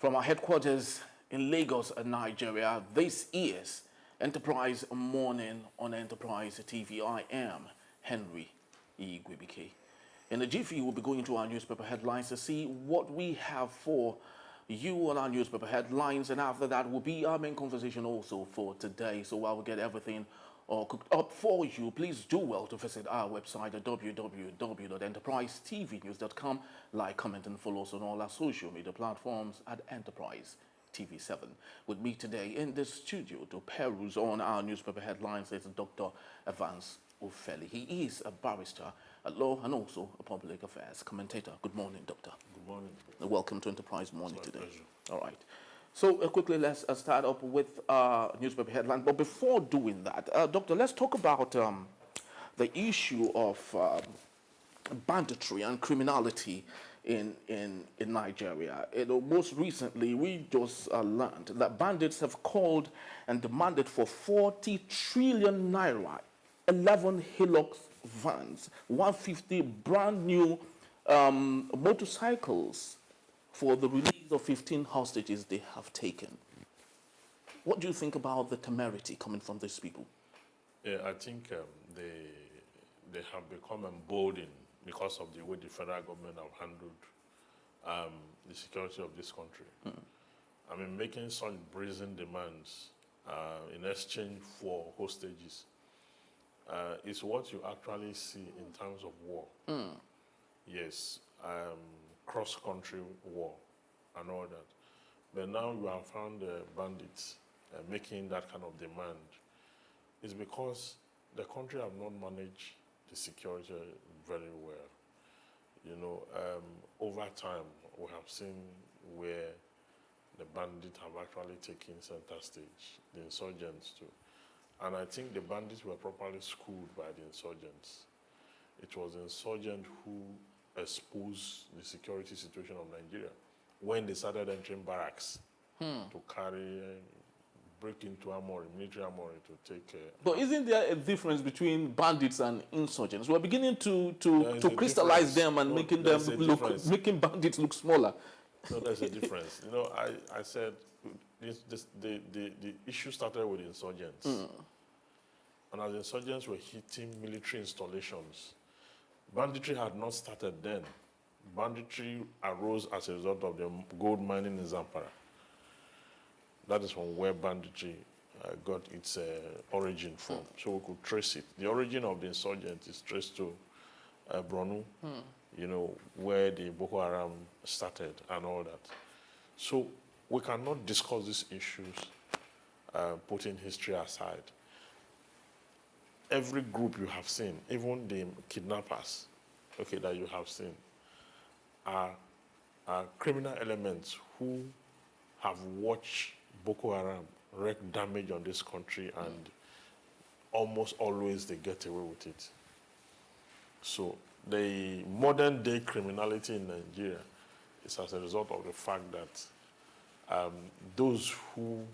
From our headquarters in Lagos, Nigeria, this is Enterprise Morning on Enterprise TV. I am Henry Igwebike. In a jiffy, we'll be going to our newspaper headlines to see what we have for you on our newspaper headlines, and after that will be our main conversation also for today. So while we get everything cooked up for you, please do well to visit our website at www.enterprisetvnews.com. Like, comment, and follow us on all our social media platforms at Enterprise TV7. With me today in the studio to peruse on our newspaper headlines is Dr. Evans Ofeli. He is a barrister at law and also a public affairs commentator. Good morning, Doctor. Good morning. Welcome to Enterprise Morning today. Pleasure. All right. So quickly, let's start up with newspaper headline. But before doing that, Doctor, let's talk about the issue of banditry and criminality in Nigeria. Most recently, we just learned that bandits have called and demanded for 40 trillion naira, 11 Hilux vans, 150 brand new motorcycles for the release of 15 hostages they have taken. What do you think about the temerity coming from these people? Yeah, I think they have become emboldened because of the way the federal government have handled the security of this country. I mean, making such brazen demands in exchange for hostages is what you actually see in terms of war. Yes, cross-country war and all that. But now you have found bandits making that kind of demand. It's because the country have not managed the security very well. You know, over time, we have seen where the bandits have actually taken center stage, the insurgents too. And I think the bandits were properly schooled by the insurgents. It was the insurgents who exposed the security situation of Nigeria when they started entering barracks to carry, break into armory, military armory to take. But isn't there a difference between bandits and insurgents? We're beginning to crystallize them and making bandits look smaller. No, there's a difference. You know, I said the issue started with insurgents, and as insurgents were hitting military installations. Banditry had not started then. Banditry arose as a result of the gold mining in Zamfara. That is from where banditry got its origin from. So we could trace it. The origin of the insurgent is traced to Borno, you know, where the Boko Haram started and all that. So we cannot discuss these issues putting history aside. Every group you have seen, even the kidnappers, okay, that you have seen, are criminal elements who have watched Boko Haram wreak damage on this country, and almost always they get away with it. So the modern day criminality in Nigeria is as a result of the fact that those who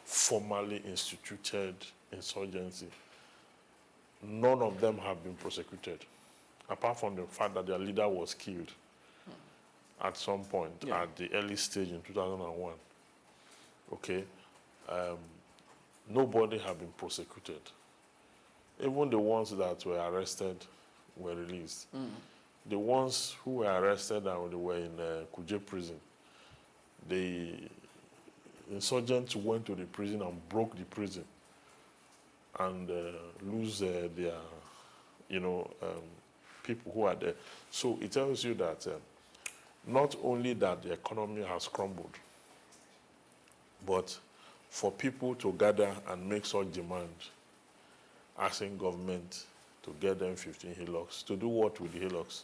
formally instituted insurgency, none of them have been prosecuted, apart from the fact that their leader was killed at some point at the early stage in 2001. Okay, nobody have been prosecuted. Even the ones that were arrested were released. The ones who were arrested and they were in Kuje prison, the insurgents went to the prison and broke the prison and lose their, people who are there. So it tells you that not only that the economy has crumbled, but for people to gather and make such demands, asking government to get them 15 Hilux, to do what with the Hilux?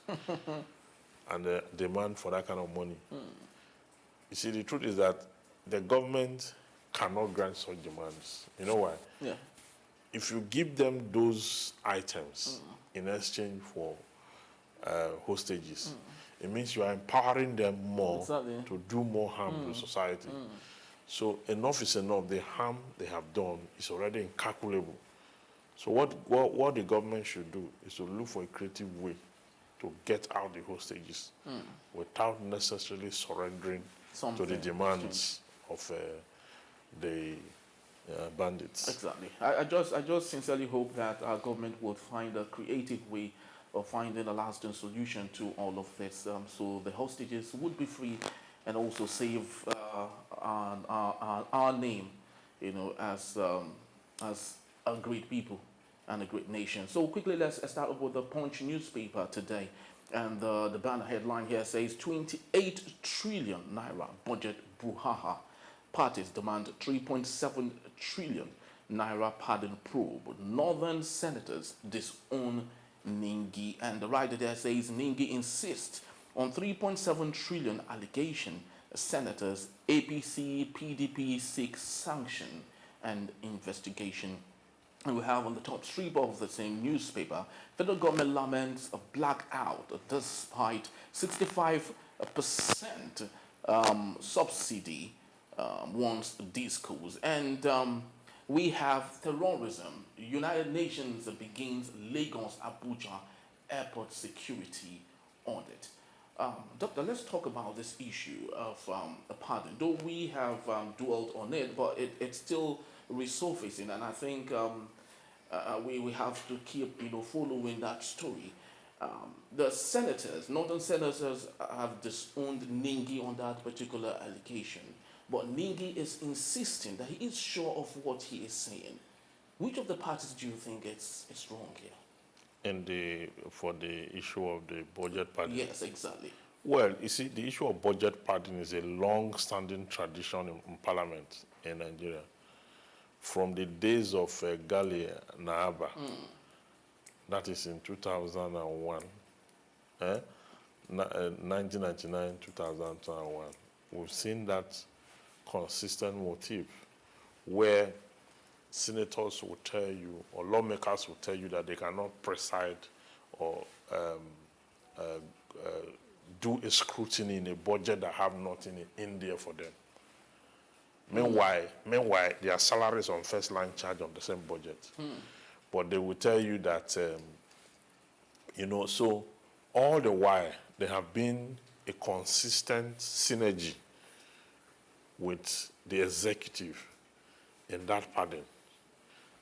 And demand for that kind of money. You see, the truth is that the government cannot grant such demands. You know why? Yeah. If you give them those items in exchange for hostages, it means you are empowering them more to do more harm to society. So enough is enough. The harm they have done is already incalculable. So what the government should do is to look for a creative way to get out the hostages without necessarily surrendering to the demands of the bandits. Exactly. I just sincerely hope that our government would find a creative way of finding a lasting solution to all of this, so the hostages would be free, and also save our name, as a great people and a great nation. So quickly, let's start off with the Punch newspaper today, and the banner headline here says 28 trillion naira budget brouhaha. Parties demand 3.7 trillion naira pardon probe. Northern senators disown Ningi. And the writer there says Ningi insists on 3.7 trillion allegation. Senators, APC, PDP seek sanction and investigation. And we have on the top strip of the same newspaper, federal government laments a blackout despite 65% subsidy once discourse. And we have terrorism. United Nations begins Lagos Abuja airport security audit. Doctor, let's talk about this issue of a pardon. Though we have dwelt on it, but it's still resurfacing, and I think we have to keep following that story. The senators, northern senators, have disowned Ningi on that particular allegation. But Ningi is insisting that he is sure of what he is saying. Which of the parties do you think is wrong here? For the issue of the budget pardon? Yes, exactly. Well, you see, the issue of budget pardon is a long-standing tradition in Parliament in Nigeria. From the days of Gali Naaba, that is in 2001, 1999, 2001, we've seen that consistent motive where senators will tell you, or lawmakers will tell you, that they cannot preside or do a scrutiny in a budget that have nothing in there for them. Meanwhile, their salaries on first line charge on the same budget. But they will tell you that, so all the while, there have been a consistent synergy with the executive in that pardon.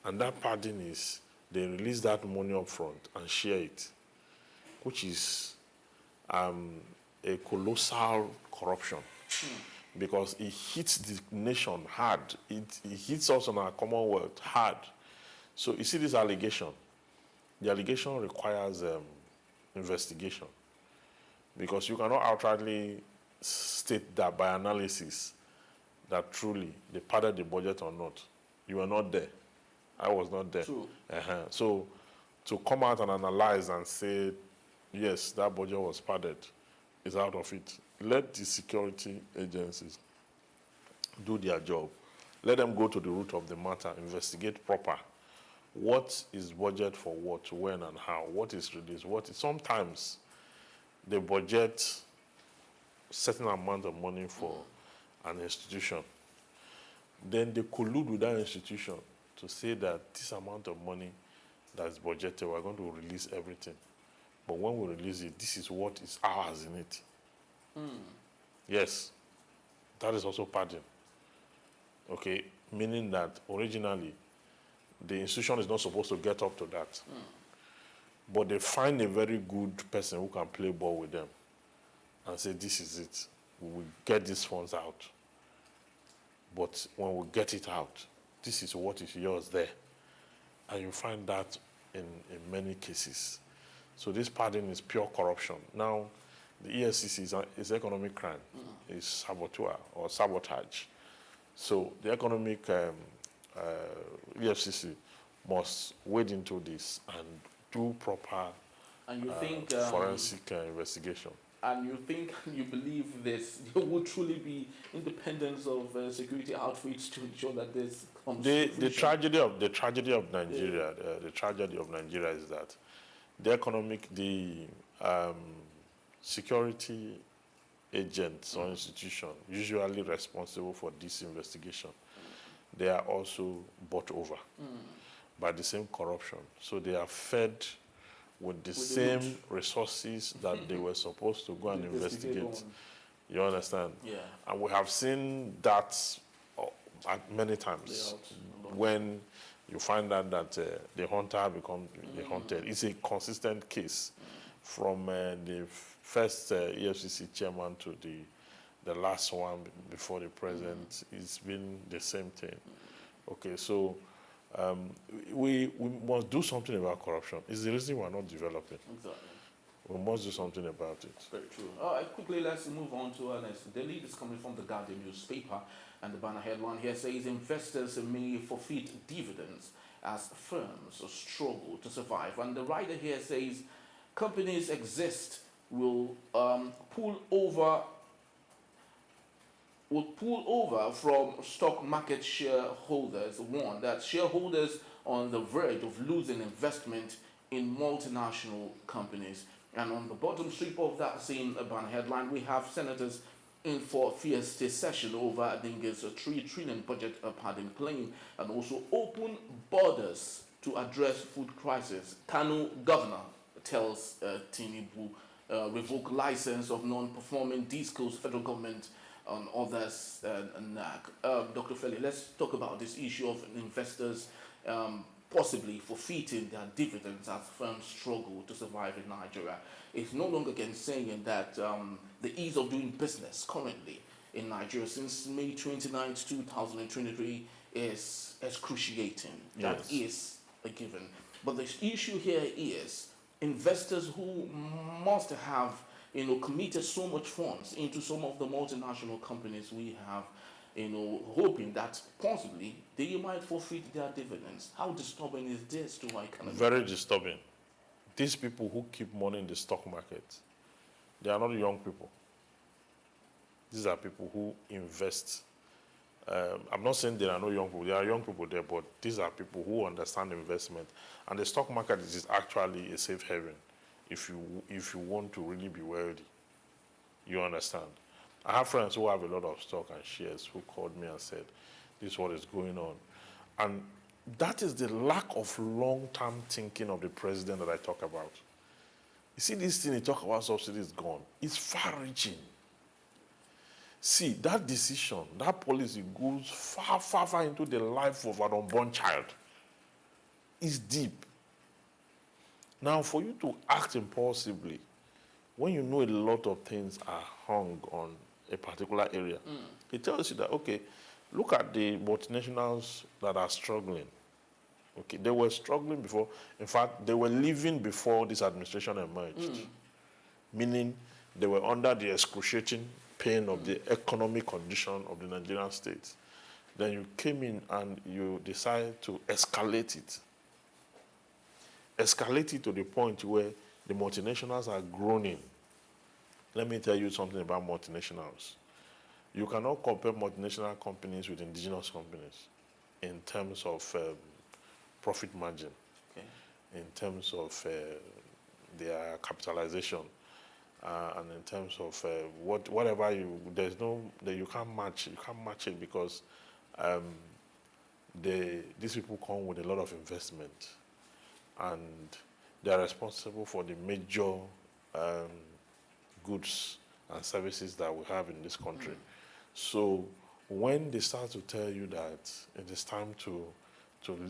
And that pardon is, they release that money up front and share it, which is a colossal corruption. Because it hits the nation hard. It hits us on our Commonwealth hard. So you see this allegation. The allegation requires investigation. Because you cannot outrightly state that by analysis that truly they padded the budget or not. You were not there. I was not there. True. So to come out and analyze and say, yes, that budget was padded, is out of it. Let the security agencies do their job. Let them go to the root of the matter, investigate proper. What is budget for what, when, and how? What is released? Sometimes they budget certain amount of money for an institution. Then they collude with that institution to say that this amount of money that's budgeted, we're going to release everything. But when we release it, this is what is ours in it. Yes, that is also pardon. Okay, meaning that originally the institution is not supposed to get up to that. But they find a very good person who can play ball with them and say, this is it. We will get these funds out. But when we get it out, this is what is yours there. And you find that in many cases. So this pardon is pure corruption. Now, the EFCC is economic crime, is saboteur or sabotage. So the economic EFCC must wade into this and do proper And you think forensic investigation. And you believe there will truly be independence of security outfits to ensure that this comes to The tragedy of Nigeria, the tragedy of Nigeria is that the security agents or institution usually responsible for this investigation, they are also bought over by the same corruption. So they are fed with the same resources that they were supposed to go and investigate. You understand? Yeah. And we have seen that at many times when you find out that the hunter becomes the hunted. It's a consistent case from the first EFCC chairman to the last one before the president. It's been the same thing. Okay, so we must do something about corruption. It's the reason we're not developing. Exactly. We must do something about it. Very true. All right, quickly, let's move on to our next. The lead is coming from the Guardian newspaper, and the banner headline here says investors may forfeit dividends as firms struggle to survive. And the writer here says companies exist will pull over from stock market shareholders. One, that shareholders on the verge of losing investment in multinational companies. And on the bottom strip of that same banner headline, we have senators in for fierce session over, I think it's a 3 trillion budget padding claim, and also open borders to address food crisis. Kano governor tells Tinubu revoke license of non-performing discos, federal government on others and NAC. Dr. Feli, let's talk about this issue of investors possibly forfeiting their dividends as firms struggle to survive in Nigeria. It's no longer again saying that the ease of doing business currently in Nigeria since May 29, 2023 is excruciating. That is a given. But the issue here is investors who must have committed so much funds into some of the multinational companies we have, hoping that possibly they might forfeit their dividends. How disturbing is this to our economy? Very disturbing. These people who keep money in the stock market, they are not young people. These are people who invest. I'm not saying there are no young people. There are young people there, but these are people who understand investment. And the stock market is actually a safe haven if you want to really be wealthy. You understand? I have friends who have a lot of stock and shares who called me and said, this is what is going on. And that is the lack of long-term thinking of the president that I talk about. You see, this thing he talk about subsidies gone. It's far-reaching. See, that decision, that policy goes far, far, far into the life of an unborn child. It's deep. Now, for you to act impulsively, when you know a lot of things are hung on a particular area, it tells you that, okay, look at the multinationals that are struggling. Okay, they were struggling before. In fact, they were living before this administration emerged, meaning they were under the excruciating pain of the economic condition of the Nigerian state. Then you came in and you decided to escalate it. Escalate it to the point where the multinationals are groaning. Let me tell you something about multinationals. You cannot compare multinational companies with indigenous companies in terms of profit margin, in terms of their capitalization, and in terms of whatever you can't match. You can't match it because these people come with a lot of investment, and they are responsible for the major goods and services that we have in this country. So when they start to tell you that it is time to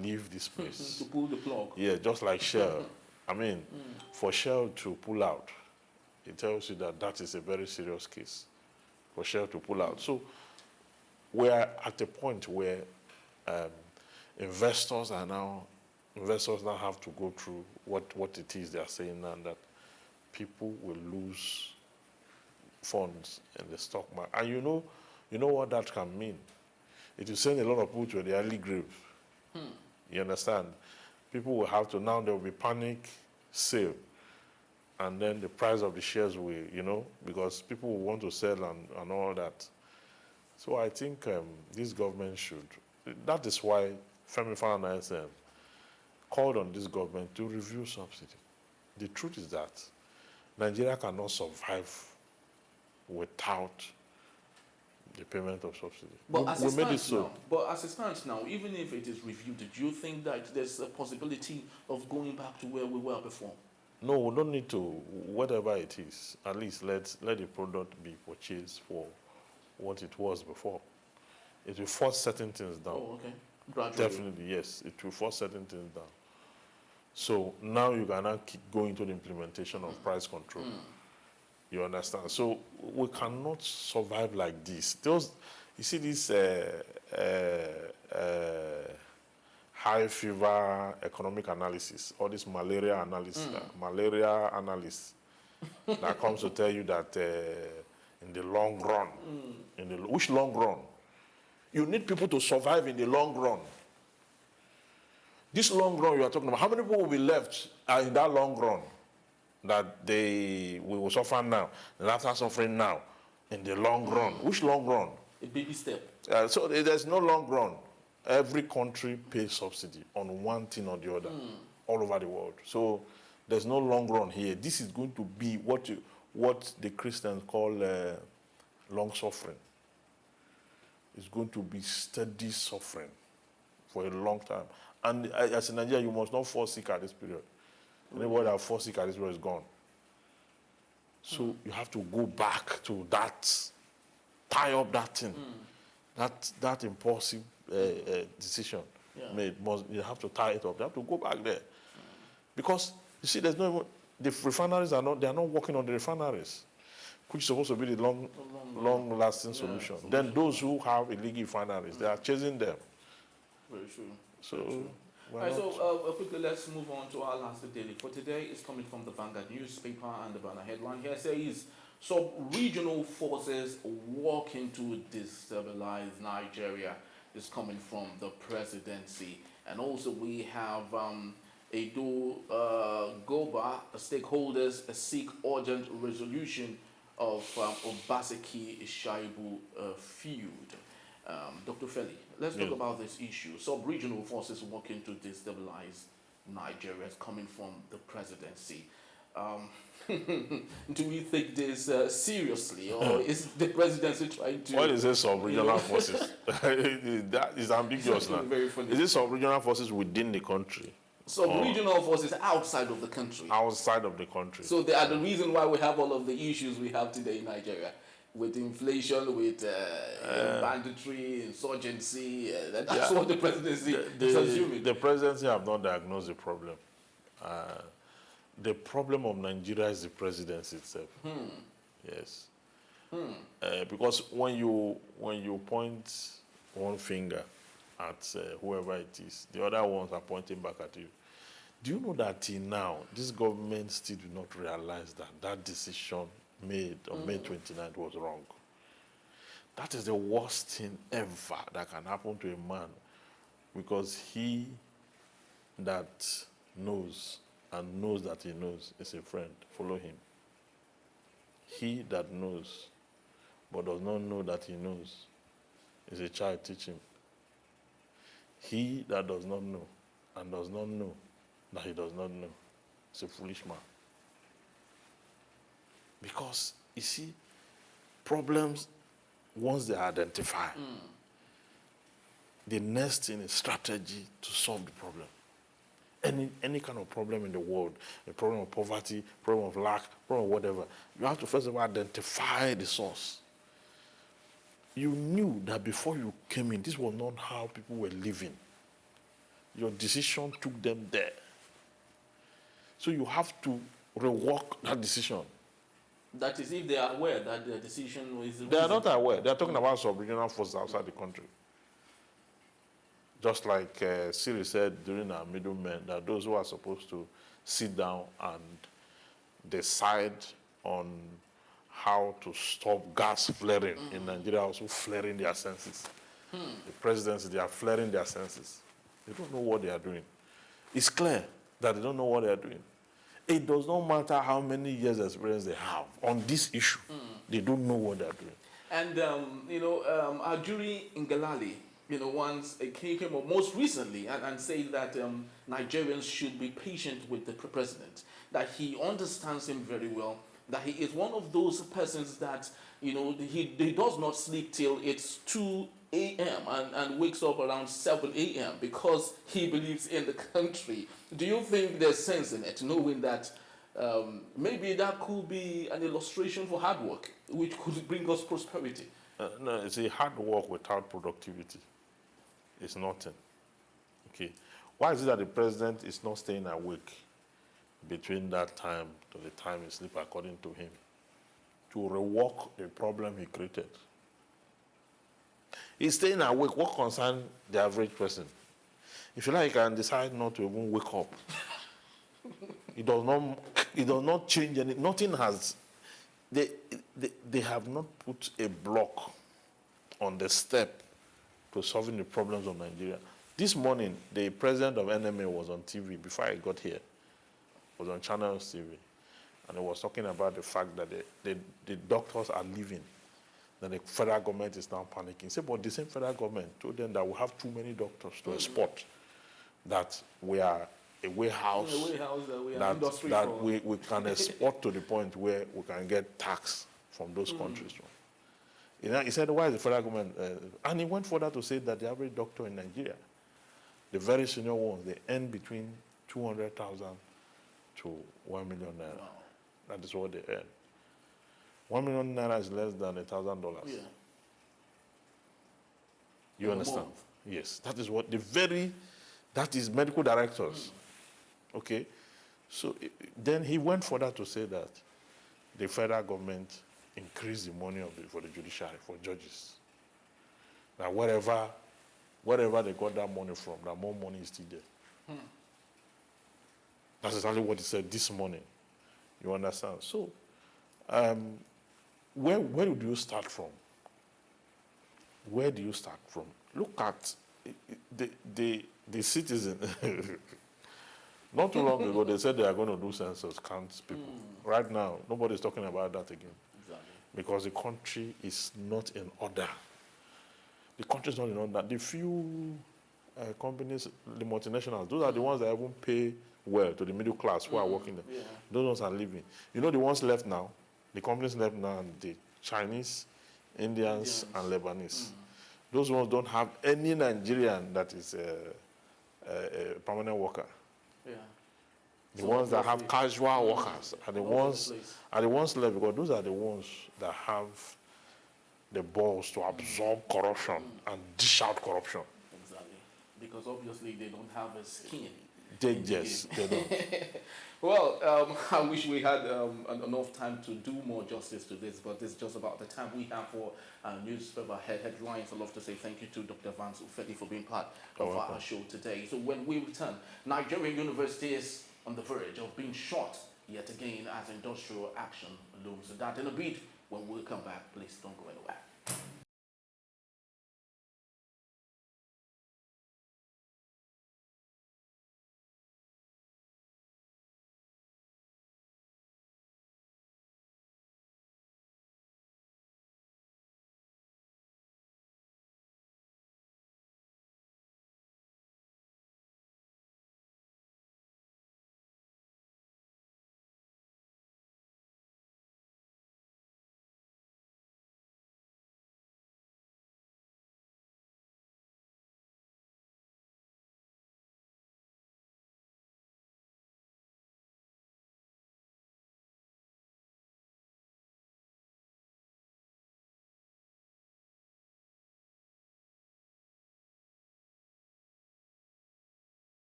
leave this place, to pull the plug. Yeah, just like Shell. I mean, for Shell to pull out, it tells you that that is a very serious case for Shell to pull out. So we're at a point where investors now have to go through what it is they are saying now, that people will lose funds in the stock market. And you know what that can mean? It will send a lot of people to the early grave. You understand? People will have to, now there will be panic sale. And then the price of the shares will, because people will want to sell and all that. So I think this government should, that is why Femi Falana called on this government to review subsidy. The truth is that Nigeria cannot survive without the payment of subsidy. But as it stands now, even if it is reviewed, do you think that there's a possibility of going back to where we were before? No, we don't need to, whatever it is, at least let the product be purchased for what it was before. It will force certain things down. Oh, okay. Gradually. Definitely, yes. It will force certain things down. So now you can now keep going to the implementation of price control. You understand? So we cannot survive like this. Those, you see this high fever economic analysis, all this malaria analysis, malaria analysis that comes to tell you that in the long run, which long run? You need people to survive in the long run. This long run you are talking about, how many people will be left in that long run that we will suffer now, and after suffering now, in the long run? Which long run? A baby step. So there's no long run. Every country pays subsidy on one thing or the other, all over the world. So there's no long run here. This is going to be what the Christians call long suffering. It's going to be steady suffering for a long time. And as in Nigeria, you must not fall sick at this period. Anybody that falls sick at this period is gone. So you have to go back to that, tie up that thing, that impulsive decision made. You have to tie it up. You have to go back there. Because, you see, there's no even, the refineries are not working on the refineries, which is supposed to be the long-lasting solution. Then those who have illegal refineries, they are chasing them. Very true. So, All right, so quickly let's move on to our last daily for today. It's coming from the Vanguard newspaper, and the banner headline here says, "Sub-regional forces working to destabilize Nigeria." Is coming from the presidency. And also we have Edo Goba, stakeholders seek urgent resolution of Obaseki Shaibu feud. Dr. Feli, let's talk about this issue. Sub-regional forces working to destabilize Nigeria is coming from the presidency. Do we take this seriously, or is the presidency trying to... What is this sub-regional forces? That is ambiguous now. Very funny. Is this sub-regional forces within the country? Regional forces outside of the country. Outside of the country. So they are the reason why we have all of the issues we have today in Nigeria. With inflation, with banditry, insurgency. That's what the presidency is assuming. The presidency have not diagnosed the problem. The problem of Nigeria is the presidency itself. Yes. Because when you point one finger at whoever it is, the other ones are pointing back at you. Do you know that till now, this government still do not realize that decision made on May 29th was wrong? That is the worst thing ever that can happen to a man, because he that knows and knows that he knows is a friend, follow him. He that knows but does not know that he knows is a child, teach him. He that does not know and does not know that he does not know is a foolish man. Because, you see, problems, once they are identified, the next thing is strategy to solve the problem. Any kind of problem in the world, a problem of poverty, problem of lack, problem of whatever, you have to first of all identify the source. You knew that before you came in, this was not how people were living. Your decision took them there. So you have to rework that decision. That is, if they are aware that the decision was... They are not aware. They are talking about sub-regional forces outside the country. Just like Siri said during our middlemen, that those who are supposed to sit down and decide on how to stop gas flaring in Nigeria also flaring their senses. The presidency, they are flaring their senses. They don't know what they are doing. It's clear that they don't know what they are doing. It does not matter how many years experience they have on this issue. They don't know what they are doing. And, our jury in Galali, once it came up most recently and said that Nigerians should be patient with the president, that he understands him very well, that he is one of those persons that, he does not sleep till it's 2 a.m. and wakes up around 7 a.m. because he believes in the country. Do you think there's sense in it, knowing that Maybe that could be an illustration for hard work, which could bring us prosperity. No, it's a hard work without productivity. It's nothing. Okay. Why is it that the president is not staying awake between that time to the time he sleep, according to him, to rework a problem he created? He's staying awake. What concerns the average person? If you like, he can decide not to even wake up. It does not change anything. Nothing has. They have not put a block on the step to solving the problems of Nigeria. This morning, the president of NMA was on TV before I got here. Was on Channels TV, and he was talking about the fact that the doctors are leaving. Then the federal government is now panicking. He said, but the same federal government told them that we have too many doctors to export, that we are a warehouse, that we can export to the point where we can get tax from those countries. You know, he said, why is the federal government? And he went further to say that the average doctor in Nigeria, the very senior ones, they earn between 200,000 to 1 million naira. Wow. That is what they earn. 1 million naira is less than $1,000. Yeah. You understand? Yes. That is what that is medical directors. Okay? So then he went further to say that the federal government increased the money for the judiciary, for judges. Now wherever they got that money from, that more money is still there. That's exactly what he said this morning. You understand? So, where do you start from? Where do you start from? Look at the citizen. Not too long ago, they said they are going to do census, count people. Right now, nobody's talking about that again. Exactly. Because the country is not in order. The country is not in order. The few companies, the multinationals, those are the ones that even pay well to the middle class who are working there. Yeah. Those ones are leaving. You know the ones left now? The companies left now, the Chinese, Indians, and Lebanese. Those ones don't have any Nigerian that is a permanent worker. Yeah. The ones that have casual workers are the ones left, because those are the ones that have the balls to absorb corruption and dish out corruption. Exactly. Because obviously they don't have a skin. They don't. Well, I wish we had enough time to do more justice to this, but this is just about the time we have for newspaper headlines. I'd love to say thank you to Dr. Vance Ufedi for being part of our show today. So when we return, Nigerian University is on the verge of being shot yet again as industrial action looms. So that in a bit, when we come back, please don't go anywhere.